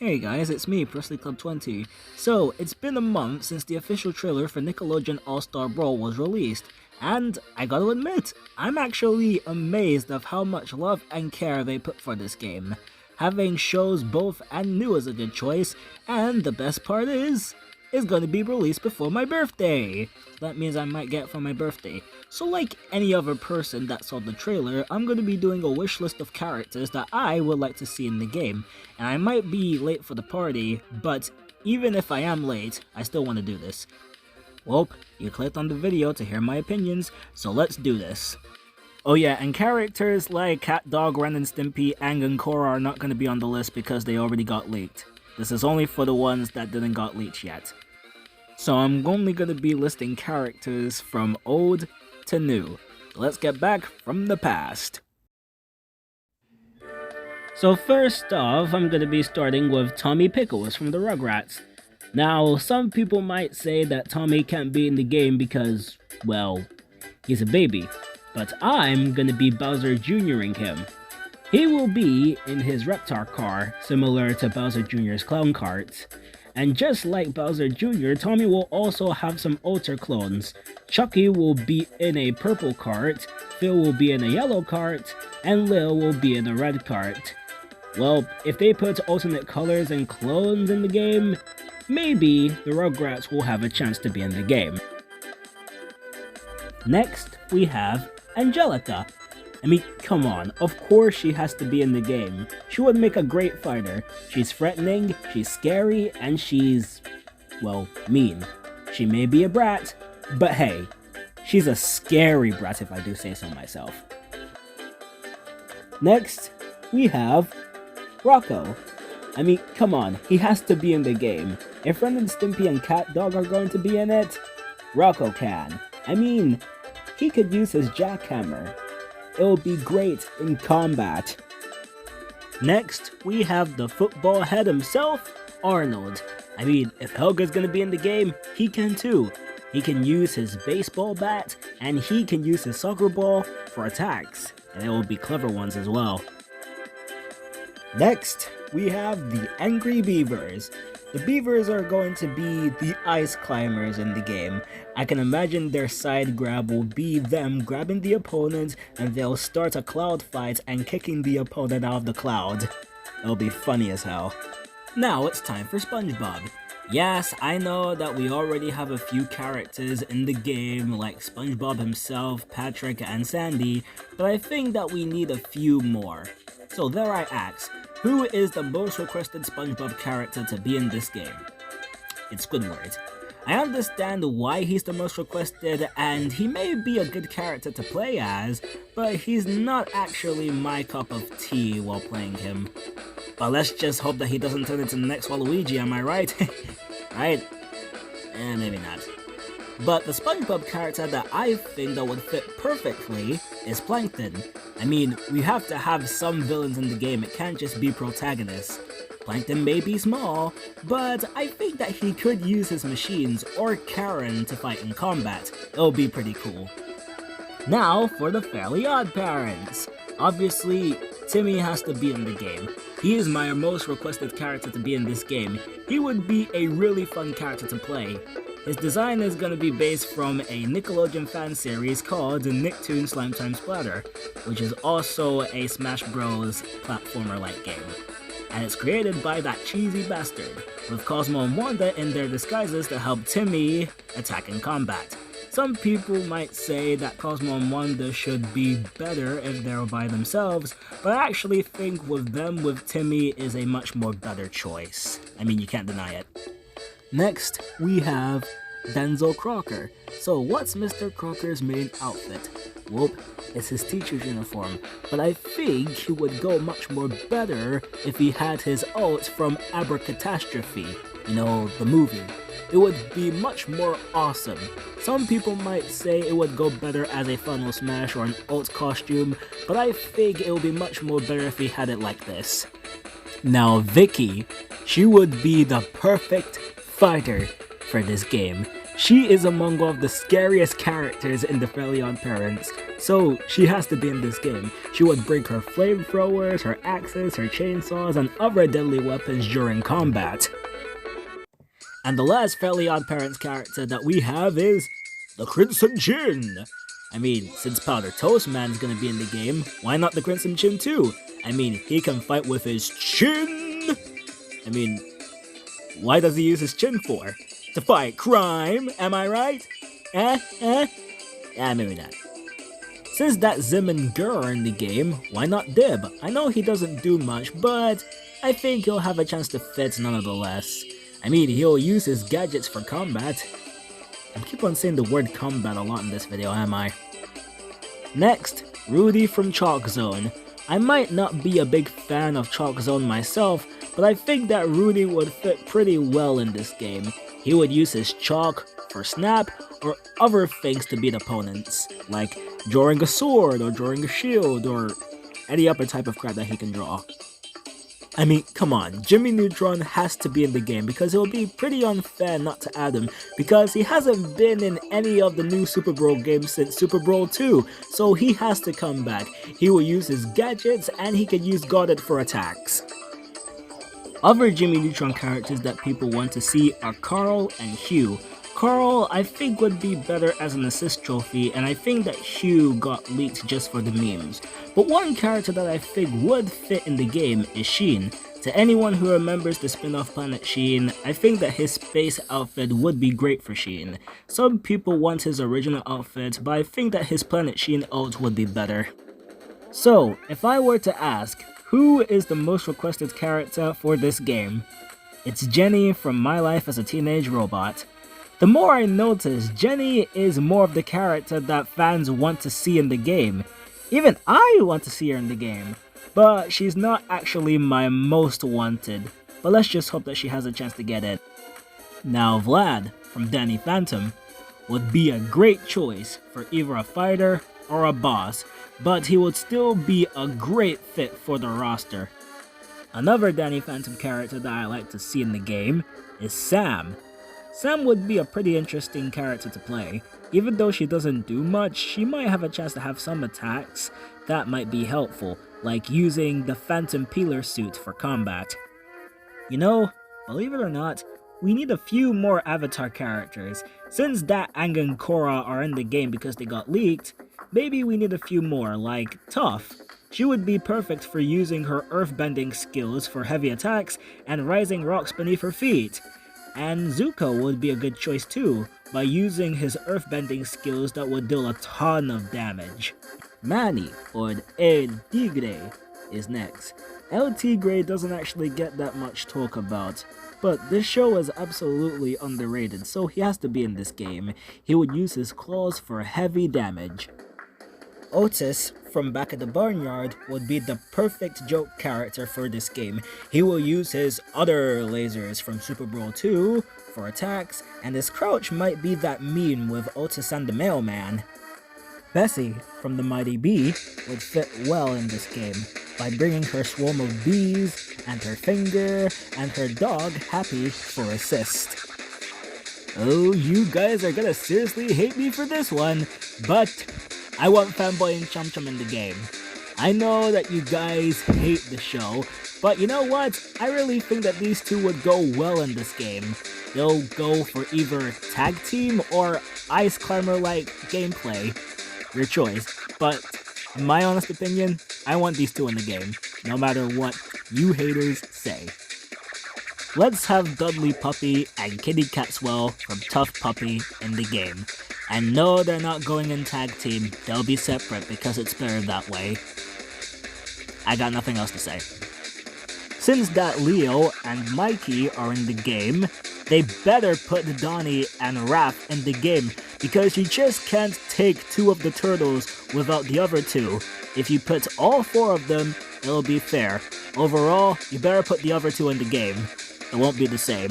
Hey guys, it's me, Presley Club 20. So, it's been a month since the official trailer for Nickelodeon All-Star Brawl was released, and I gotta admit, I'm actually amazed of how much love and care they put for this game. Having shows both and new is a good choice, and the best part is, it's gonna be released before my birthday. That means I might get it for my birthday. So like any other person that saw the trailer, I'm gonna be doing a wish list of characters that I would like to see in the game. And I might be late for the party, but even if I am late, I still want to do this. Well, you clicked on the video to hear my opinions, so let's do this. Oh yeah, and characters like Cat, Dog, Ren and Stimpy, Aang and Korra are not gonna be on the list because they already got leaked. This is only for the ones that didn't got leaked yet. So I'm only gonna be listing characters from old to new. Let's get back from the past. So first off, I'm gonna be starting with Tommy Pickles from the Rugrats. Now, some people might say that Tommy can't be in the game because, well, he's a baby. But I'm gonna be Bowser Jr.ing him. He will be in his Reptar car, similar to Bowser Jr.'s clown carts. And just like Bowser Jr., Tommy will also have some alter clones. Chucky will be in a purple cart, Phil will be in a yellow cart, and Lil will be in a red cart. Well, if they put alternate colors and clones in the game, maybe the Rugrats will have a chance to be in the game. Next, we have Angelica. I mean, come on, of course she has to be in the game. She would make a great fighter. She's threatening, she's scary, and she's, well, mean. She may be a brat, but hey, she's a scary brat if I do say so myself. Next, we have Rocco. I mean, come on, he has to be in the game. If Ren and Stimpy and Cat Dog are going to be in it, Rocco can. I mean, he could use his jackhammer. It'll be great in combat. Next, we have the football head himself, Arnold. I mean, if Helga's gonna be in the game, he can too. He can use his baseball bat, and he can use his soccer ball for attacks, and it will be clever ones as well. Next, we have the Angry Beavers. The Beavers are going to be the ice climbers in the game. I can imagine their side grab will be them grabbing the opponent and they'll start a cloud fight and kicking the opponent out of the cloud. It'll be funny as hell. Now it's time for SpongeBob. Yes, I know that we already have a few characters in the game like SpongeBob himself, Patrick, and Sandy, but I think that we need a few more. So there I ask, who is the most requested SpongeBob character to be in this game? It's Squidward. I understand why he's the most requested, and he may be a good character to play as, but he's not actually my cup of tea while playing him. But let's just hope that he doesn't turn into the next Waluigi, am I right? Right? Maybe not. But the SpongeBob character that I think that would fit perfectly is Plankton. I mean, we have to have some villains in the game, it can't just be protagonists. Plankton may be small, but I think that he could use his machines or Karen to fight in combat. It'll be pretty cool. Now for the Fairly OddParents. Obviously, Timmy has to be in the game. He is my most requested character to be in this game. He would be a really fun character to play. His design is going to be based from a Nickelodeon fan series called Nicktoon Slime Time Splatter, which is also a Smash Bros. Platformer-like game. And it's created by that cheesy bastard, with Cosmo and Wanda in their disguises to help Timmy attack in combat. Some people might say that Cosmo and Wanda should be better if they're by themselves, but I actually think with them with Timmy is a much more better choice. I mean, you can't deny it. Next, we have Denzel Crocker. So what's Mr. Crocker's main outfit? Well, it's his teacher's uniform, but I think he would go much more better if he had his ult from Abracatastrophe, you know, the movie. It would be much more awesome. Some people might say it would go better as a funnel smash or an ult costume, but I think it would be much more better if he had it like this. Now Vicky, she would be the perfect fighter for this game. She is among one of the scariest characters in the Fairly OddParents. So she has to be in this game. She would bring her flamethrowers, her axes, her chainsaws, and other deadly weapons during combat. And the last Fairly OddParents character that we have is the Crimson Chin. I mean, since Powder Toast Man's gonna be in the game, why not the Crimson Chin too? I mean, he can fight with his chin! I mean, why does he use his chin for? To fight crime, am I right? Yeah, maybe not. Since that Zim and Gur are in the game, why not Dib? I know he doesn't do much, but I think he'll have a chance to fit nonetheless. I mean, he'll use his gadgets for combat. I keep on saying the word combat a lot in this video, am I? Next, Rudy from Chalk Zone. I might not be a big fan of Chalk Zone myself, but I think that Rudy would fit pretty well in this game. He would use his chalk for snap or other things to beat opponents, like drawing a sword or drawing a shield or any other type of crap that he can draw. I mean, come on, Jimmy Neutron has to be in the game because it would be pretty unfair not to add him because he hasn't been in any of the new Super Brawl games since Super Brawl 2, so he has to come back. He will use his gadgets and he can use Guarded for attacks. Other Jimmy Neutron characters that people want to see are Carl and Hugh. Carl, I think, would be better as an assist trophy, and I think that Hugh got leaked just for the memes. But one character that I think would fit in the game is Sheen. To anyone who remembers the spin-off Planet Sheen, I think that his space outfit would be great for Sheen. Some people want his original outfit, but I think that his Planet Sheen ult would be better. So, if I were to ask, who is the most requested character for this game? It's Jenny from My Life as a Teenage Robot. The more I notice, Jenny is more of the character that fans want to see in the game. Even I want to see her in the game, but she's not actually my most wanted, but let's just hope that she has a chance to get it. Now Vlad, from Danny Phantom, would be a great choice for either a fighter or a boss, but he would still be a great fit for the roster. Another Danny Phantom character that I like to see in the game is Sam. Sam would be a pretty interesting character to play. Even though she doesn't do much, she might have a chance to have some attacks that might be helpful, like using the Phantom Peeler suit for combat. You know, believe it or not, we need a few more Avatar characters. Since Dat, Aang, and Korra are in the game because they got leaked, maybe we need a few more, like Toph. She would be perfect for using her earthbending skills for heavy attacks and rising rocks beneath her feet. And Zuko would be a good choice too, by using his earthbending skills that would deal a ton of damage. Manny, or El Tigre, is next. El Tigre doesn't actually get that much talk about, but this show is absolutely underrated, so he has to be in this game. He would use his claws for heavy damage. Otis from Back at the Barnyard would be the perfect joke character for this game. He will use his other lasers from Super Brawl 2 for attacks, and his crouch might be that meme with Otis and the Mailman. Bessie from the Mighty Bee would fit well in this game by bringing her swarm of bees and her finger and her dog Happy for assist. Oh, you guys are gonna seriously hate me for this one, but I want Fanboy and Chum Chum in the game. I know that you guys hate the show, but you know what? I really think that these two would go well in this game. They'll go for either tag team or ice climber-like gameplay. Your choice. But in my honest opinion, I want these two in the game, no matter what you haters say. Let's have Dudley Puppy and Kitty Catswell from Tough Puppy in the game. And no, they're not going in tag team, they'll be separate because it's better that way. I got nothing else to say. Since that Leo and Mikey are in the game, they better put Donnie and Raph in the game because you just can't take two of the turtles without the other two. If you put all four of them, it'll be fair. Overall, you better put the other two in the game. It won't be the same.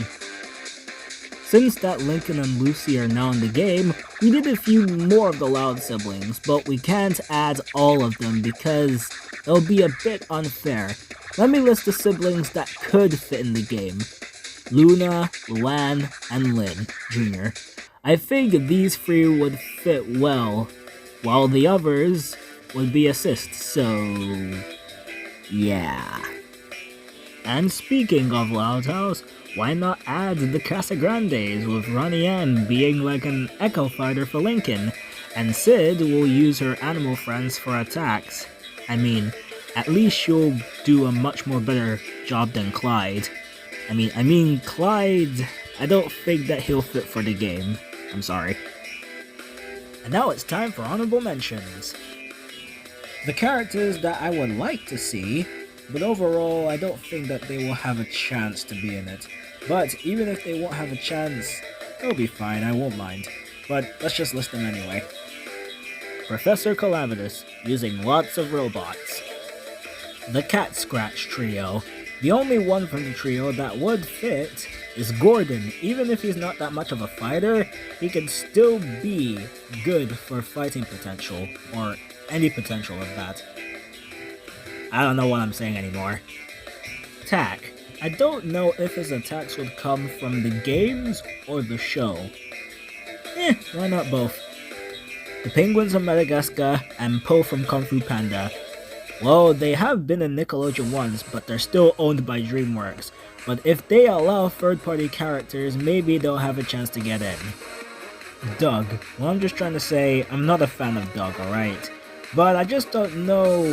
Since that Lincoln and Lucy are now in the game, we need a few more of the Loud siblings, but we can't add all of them because it'll be a bit unfair. Let me list the siblings that could fit in the game. Luna, Luann, and Lynn Jr. I think these three would fit well while the others would be assists, so yeah. And speaking of Loud House, why not add the Casagrandes with Ronnie Ann being like an echo fighter for Lincoln, and Sid will use her animal friends for attacks. I mean, at least she'll do a much more better job than Clyde. I mean Clyde, I don't think that he'll fit for the game. I'm sorry. And now it's time for honorable mentions. The characters that I would like to see, but overall I don't think that they will have a chance to be in it. But even if they won't have a chance, they'll be fine, I won't mind. But let's just list them anyway. Professor Calamitous, using lots of robots. The Cat Scratch Trio. The only one from the trio that would fit is Gordon. Even if he's not that much of a fighter, he can still be good for fighting potential, or any potential of that. I don't know what I'm saying anymore. Tack. I don't know if his attacks would come from the games or the show. Why not both? The Penguins of Madagascar and Po from Kung Fu Panda. Well, they have been in Nickelodeon once, but they're still owned by DreamWorks. But if they allow third-party characters, maybe they'll have a chance to get in. Doug. Well, I'm just trying to say, I'm not a fan of Doug, alright? But I just don't know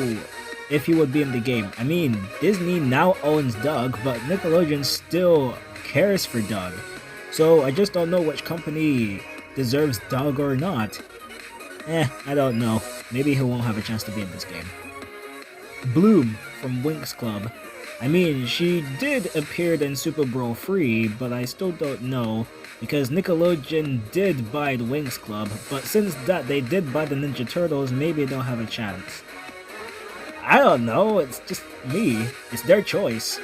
if he would be in the game. I mean, Disney now owns Doug, but Nickelodeon still cares for Doug. So I just don't know which company deserves Doug or not. I don't know. Maybe he won't have a chance to be in this game. Bloom from Winx Club. I mean, she did appear in Super Brawl 3, but I still don't know, because Nickelodeon did buy the Winx Club, but since that they did buy the Ninja Turtles, maybe they'll have a chance. I don't know, it's just me. It's their choice.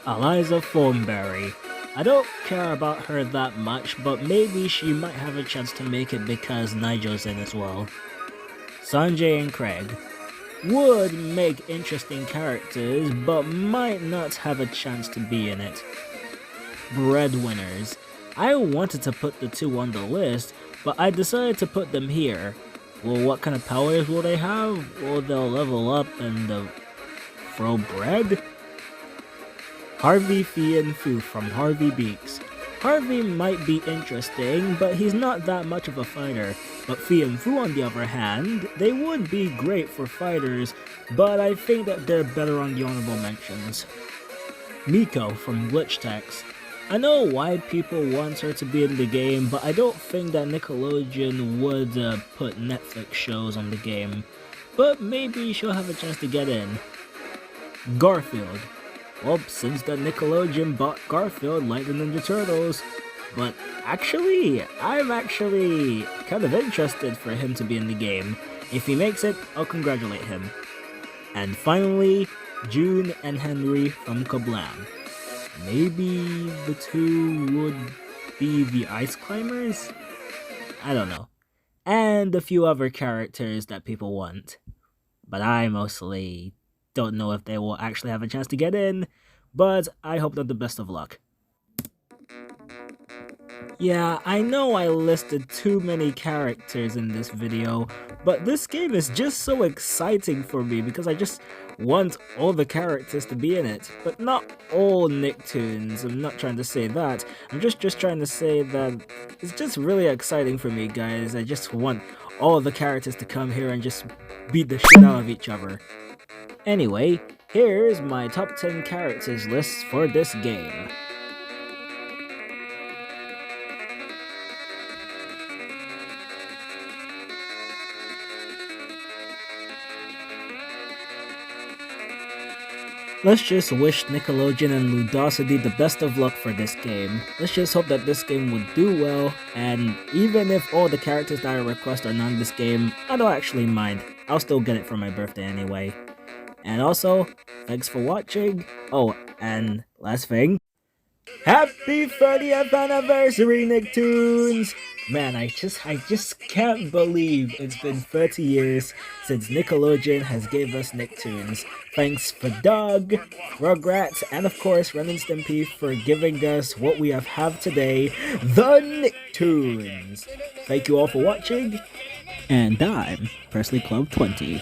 Eliza Thornberry. I don't care about her that much, but maybe she might have a chance to make it because Nigel's in as well. Sanjay and Craig. Would make interesting characters, but might not have a chance to be in it. Breadwinners. I wanted to put the two on the list, but I decided to put them here. Well, what kind of powers will they have? Well, they'll level up and throw bread? Harvey Fee and Foo from Harvey Beaks. Harvey might be interesting, but he's not that much of a fighter. But Fee and Foo, on the other hand, they would be great for fighters, but I think that they're better on the honorable mentions. Miko from Glitch Text. I know why people want her to be in the game, but I don't think that Nickelodeon would put Netflix shows on the game. But maybe she'll have a chance to get in. Garfield. Well, since that Nickelodeon bought Garfield like the Ninja Turtles. But actually, I'm actually kind of interested for him to be in the game. If he makes it, I'll congratulate him. And finally, June and Henry from Kablam. Maybe the two would be the Ice Climbers? I don't know. And a few other characters that people want. But I mostly don't know if they will actually have a chance to get in, but I hope them the best of luck. Yeah, I know I listed too many characters in this video, but this game is just so exciting for me because I just want all the characters to be in it. But not all Nicktoons, I'm not trying to say that. I'm just trying to say that it's just really exciting for me, guys. I just want all the characters to come here and just beat the shit out of each other. Anyway, here's my top 10 characters list for this game. Let's just wish Nickelodeon and Ludosity the best of luck for this game. Let's just hope that this game would do well, and even if all the characters that I request are not in this game, I don't actually mind. I'll still get it for my birthday anyway. And also, thanks for watching. Oh, and last thing, happy 30th anniversary, Nicktoons! Man, I just can't believe it's been 30 years since Nickelodeon has gave us Nicktoons. Thanks for Doug, Rugrats, and of course Ren and Stimpy for giving us what we have today, the Nicktoons. Thank you all for watching, And I'm Presley Club 20.